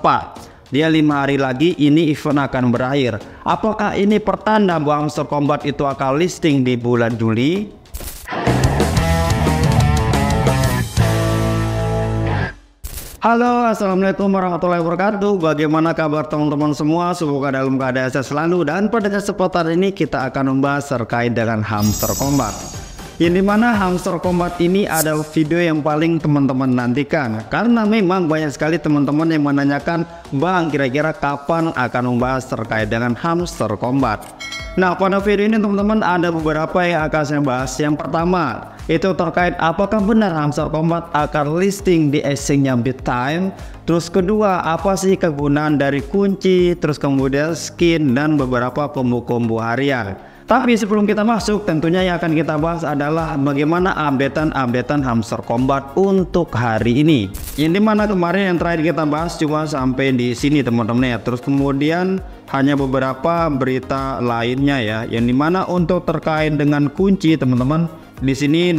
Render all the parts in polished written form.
tepat. Dia 5 hari lagi ini event akan berakhir. Apakah ini pertanda bahwa Hamster Kombat itu akan listing di bulan Juli? Halo, assalamualaikum warahmatullahi wabarakatuh. Bagaimana kabar teman-teman semua? Semoga dalam keadaan sehat selalu. Dan pada kesempatan ini kita akan membahas terkait dengan Hamster Kombat. Yang dimana Hamster Kombat ini adalah video yang paling teman-teman nantikan, karena memang banyak sekali teman-teman yang menanyakan, Bang, kira-kira kapan akan membahas terkait dengan Hamster Kombat. Nah, pada video ini teman-teman ada beberapa yang akan saya bahas. Yang pertama itu terkait apakah benar Hamster Kombat akan listing di exchange-nya BitTime. Terus kedua, apa sih kegunaan dari kunci, terus kemudian skin dan beberapa combo-combo harian. Tapi sebelum kita masuk, tentunya yang akan kita bahas adalah bagaimana updatean Hamster Kombat untuk hari ini. Yang dimana kemarin yang terakhir kita bahas cuma sampai di sini teman-teman ya. Terus kemudian hanya beberapa berita lainnya ya. Yang dimana untuk terkait dengan kunci teman-teman, di sini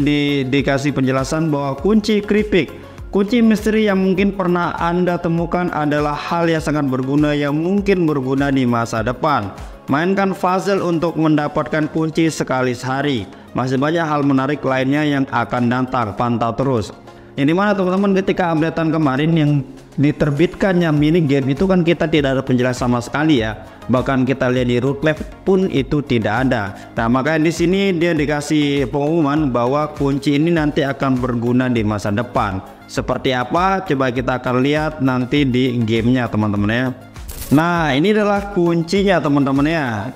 dikasih penjelasan bahwa kunci keripik, kunci misteri yang mungkin pernah Anda temukan adalah hal yang sangat berguna yang mungkin berguna di masa depan. Mainkan puzzle untuk mendapatkan kunci sekali sehari. Masih banyak hal menarik lainnya yang akan datang, pantau terus. Yang dimana teman-teman ketika updatean kemarin yang diterbitkannya mini game itu kan kita tidak ada penjelasan sama sekali ya. Bahkan kita lihat di roadmap pun itu tidak ada. Nah, makanya di sini dia dikasih pengumuman bahwa kunci ini nanti akan berguna di masa depan. Seperti apa? Coba kita akan lihat nanti di gamenya teman-teman ya. Nah, ini adalah kuncinya teman-teman ya.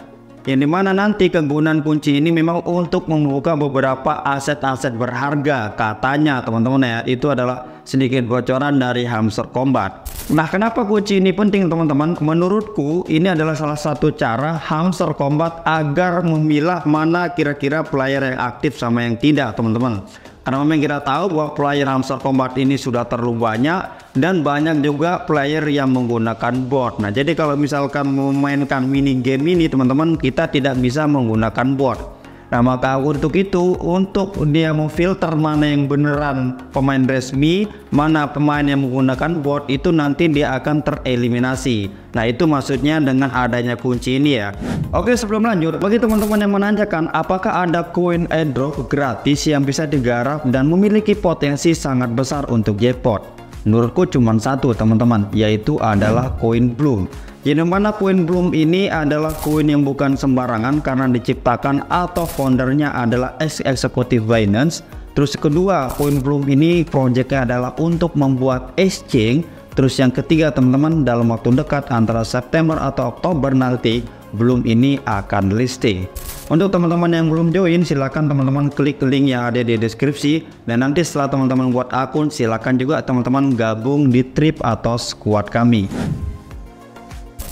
Yang dimana nanti kegunaan kunci ini memang untuk membuka beberapa aset-aset berharga katanya teman-teman ya. Itu adalah sedikit bocoran dari Hamster Kombat. Nah, kenapa kunci ini penting teman-teman? Menurutku ini adalah salah satu cara Hamster Kombat agar memilah mana kira-kira player yang aktif sama yang tidak teman-teman. Karena memang kita tahu bahwa player Hamster Kombat ini sudah terlalu banyak dan banyak juga player yang menggunakan bot. Nah, jadi kalau misalkan memainkan mini game ini teman-teman, kita tidak bisa menggunakan bot. Nah, maka untuk itu, untuk dia memfilter mana yang beneran pemain resmi, mana pemain yang menggunakan bot, itu nanti dia akan tereliminasi. Nah, itu maksudnya dengan adanya kunci ini ya. Oke, sebelum lanjut, bagi teman-teman yang menanyakan apakah ada koin airdrop gratis yang bisa digarap dan memiliki potensi sangat besar untuk jackpot, menurutku cuma satu teman-teman, yaitu adalah koin Bloom. Yang mana koin Bloom ini adalah koin yang bukan sembarangan karena diciptakan atau foundernya adalah eksekutif Binance. Terus kedua, koin Bloom ini proyeknya adalah untuk membuat exchange. Terus yang ketiga teman-teman, dalam waktu dekat antara September atau Oktober nanti Bloom ini akan listing. Untuk teman-teman yang belum join, silakan teman-teman klik link yang ada di deskripsi. Dan nanti setelah teman-teman buat akun, silakan juga teman-teman gabung di trip atau squad kami.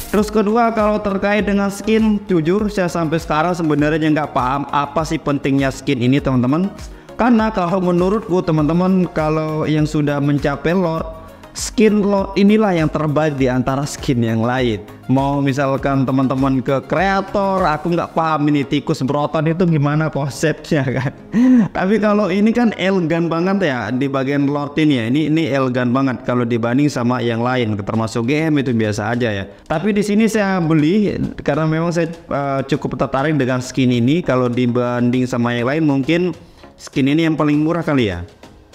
Terus kedua, kalau terkait dengan skin, jujur saya sampai sekarang sebenarnya nggak paham apa sih pentingnya skin ini teman-teman. Karena kalau menurutku teman-teman, kalau yang sudah mencapai Lord, skin Lord inilah yang terbaik di antara skin yang lain. Mau misalkan teman-teman ke kreator, aku nggak paham ini tikus berotot itu gimana konsepnya kan. Tapi kalau ini kan elegan banget ya di bagian Lord ini ya. Ini elegan banget kalau dibanding sama yang lain. Termasuk game itu biasa aja ya. Tapi di sini saya beli karena memang saya cukup tertarik dengan skin ini. Kalau dibanding sama yang lain mungkin skin ini yang paling murah kali ya.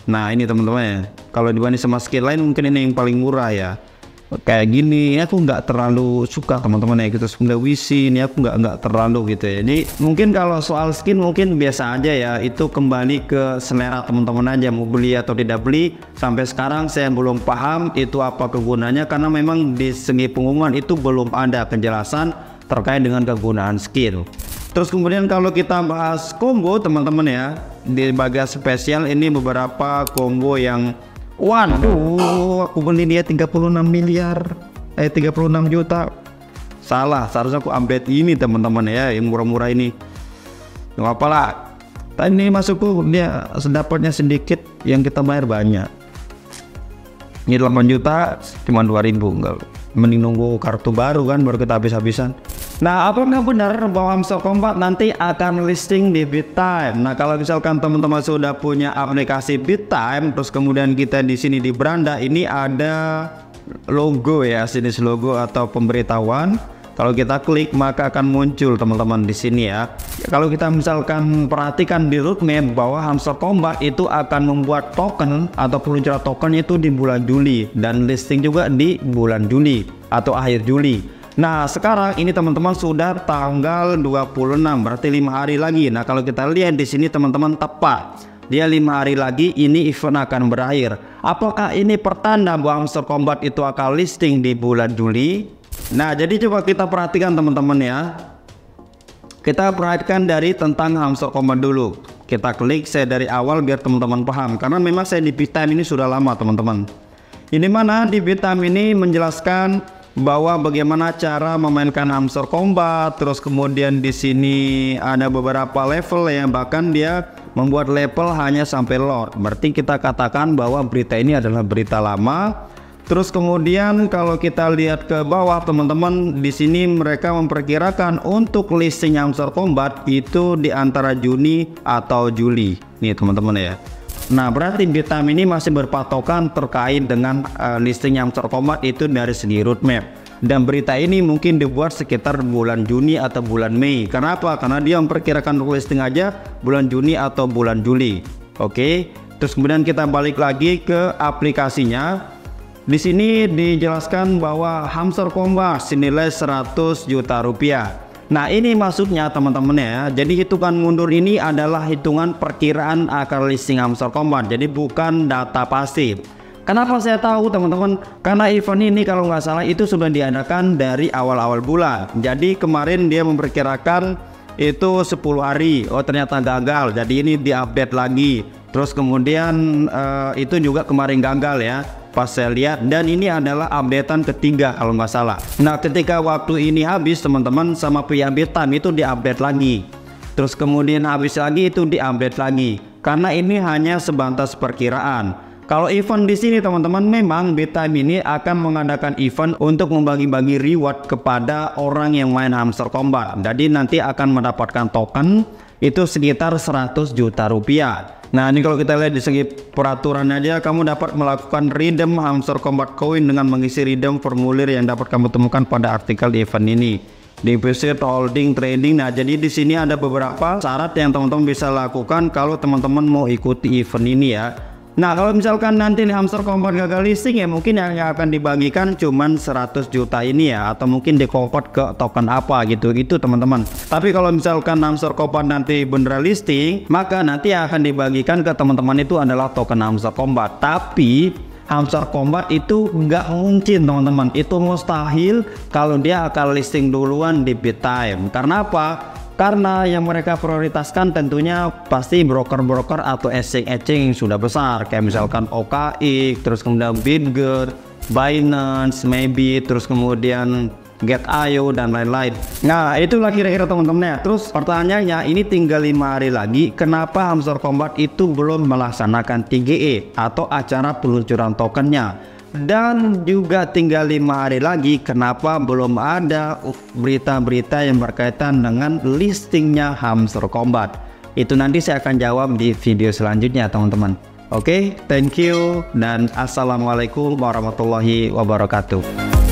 Nah, ini teman-teman ya. Kalau dibanding sama skin lain mungkin ini yang paling murah ya. Kayak gini aku nggak terlalu suka teman-teman ya gitu. Sebenarnya Wisi ini aku nggak terlalu gitu ya. Jadi mungkin kalau soal skin mungkin biasa aja ya. Itu kembali ke selera teman-teman aja mau beli atau tidak beli. Sampai sekarang saya belum paham itu apa kegunaannya karena memang di segi pengumuman itu belum ada penjelasan terkait dengan kegunaan skin. Terus kemudian kalau kita bahas combo teman-teman ya, di bagian spesial ini beberapa combo yang waduh, aku beli dia 36 miliar 36 juta. Salah, seharusnya aku update ini teman-teman ya, yang murah-murah ini. Nggak apalah. Tadi ini masukku dia dapatnya sedikit, yang kita bayar banyak. Ini 8 juta cuma 2000, enggak. Mending nunggu kartu baru kan baru kita habis-habisan. Nah, apakah benar bahwa Hamster Kombat nanti akan listing di BitTime? Nah, kalau misalkan teman-teman sudah punya aplikasi BitTime, terus kemudian kita di sini di beranda ini ada logo ya, jenis logo atau pemberitahuan. Kalau kita klik maka akan muncul teman-teman di sini ya. Kalau kita misalkan perhatikan di roadmap bahwa Hamster Kombat itu akan membuat token atau peluncuran token itu di bulan Juli dan listing juga di bulan Juli atau akhir Juli. Nah sekarang ini teman-teman sudah tanggal 26, berarti 5 hari lagi. Nah kalau kita lihat di sini teman-teman tepat, dia 5 hari lagi ini event akan berakhir. Apakah ini pertanda bahwa Hamster Kombat itu akan listing di bulan Juli? Nah jadi coba kita perhatikan teman-teman ya. Kita perhatikan dari tentang Hamster Kombat dulu. Kita klik saya dari awal biar teman-teman paham, karena memang saya di Bittime ini sudah lama teman-teman. Ini mana di Bittime ini menjelaskan bahwa bagaimana cara memainkan Hamster Kombat, terus kemudian di sini ada beberapa level yang bahkan dia membuat level hanya sampai Lord. Berarti kita katakan bahwa berita ini adalah berita lama. Terus kemudian kalau kita lihat ke bawah teman-teman, di sini mereka memperkirakan untuk listing Hamster Kombat itu di antara Juni atau Juli. Nih teman-teman ya. Nah berarti Bittime ini masih berpatokan terkait dengan listing Hamster Kombat itu dari segi roadmap. Dan berita ini mungkin dibuat sekitar bulan Juni atau bulan Mei. Kenapa? Karena dia memperkirakan listing aja bulan Juni atau bulan Juli. Oke. Terus kemudian kita balik lagi ke aplikasinya. Di sini dijelaskan bahwa Hamster Kombat senilai 100 juta rupiah. Nah ini maksudnya teman-teman ya. Jadi hitungan mundur ini adalah hitungan perkiraan akan listing Hamster Kombat. Jadi bukan data pasti. Kenapa saya tahu teman-teman? Karena event ini kalau nggak salah itu sudah diadakan dari awal-awal bulan. Jadi kemarin dia memperkirakan itu 10 hari. Oh ternyata gagal. Jadi ini diupdate lagi. Terus kemudian itu juga kemarin gagal ya. Pas saya lihat, dan ini adalah updatean ketiga kalau nggak salah. Nah ketika waktu ini habis teman-teman, sama pihak Bittime itu diupdate lagi. Terus kemudian habis lagi itu diupdate lagi. Karena ini hanya sebatas perkiraan. Kalau event di sini teman-teman, memang Bittime ini akan mengadakan event untuk membagi-bagi reward kepada orang yang main Hamster Kombat. Jadi nanti akan mendapatkan token itu sekitar 100 juta rupiah. Nah ini kalau kita lihat di segi peraturan aja, kamu dapat melakukan redeem Hamster Kombat Coin dengan mengisi redeem formulir yang dapat kamu temukan pada artikel di event ini. Deposit, holding, trading. Nah jadi di sini ada beberapa syarat yang teman-teman bisa lakukan kalau teman-teman mau ikuti event ini ya. Nah kalau misalkan nanti Hamster Kombat gagal listing ya mungkin yang akan dibagikan cuman 100 juta ini ya, atau mungkin di-convert ke token apa gitu teman-teman. Tapi kalau misalkan Hamster Kombat nanti beneran listing, maka nanti yang akan dibagikan ke teman-teman itu adalah token Hamster Kombat. Tapi Hamster Kombat itu nggak mungkin teman-teman, itu mustahil kalau dia akan listing duluan di Bittime. Karena apa? Karena yang mereka prioritaskan tentunya pasti broker-broker atau exchange yang sudah besar, kayak misalkan OKX, terus kemudian BitGet, Binance, maybe, terus kemudian Get.io dan lain-lain. Nah itulah kira-kira teman-teman ya. Terus pertanyaannya, ini tinggal 5 hari lagi, kenapa Hamster Kombat itu belum melaksanakan TGE atau acara peluncuran tokennya? Dan juga tinggal 5 hari lagi, kenapa belum ada berita-berita yang berkaitan dengan listingnya Hamster Kombat? Itu nanti saya akan jawab di video selanjutnya teman-teman. Oke, thank you dan assalamualaikum warahmatullahi wabarakatuh.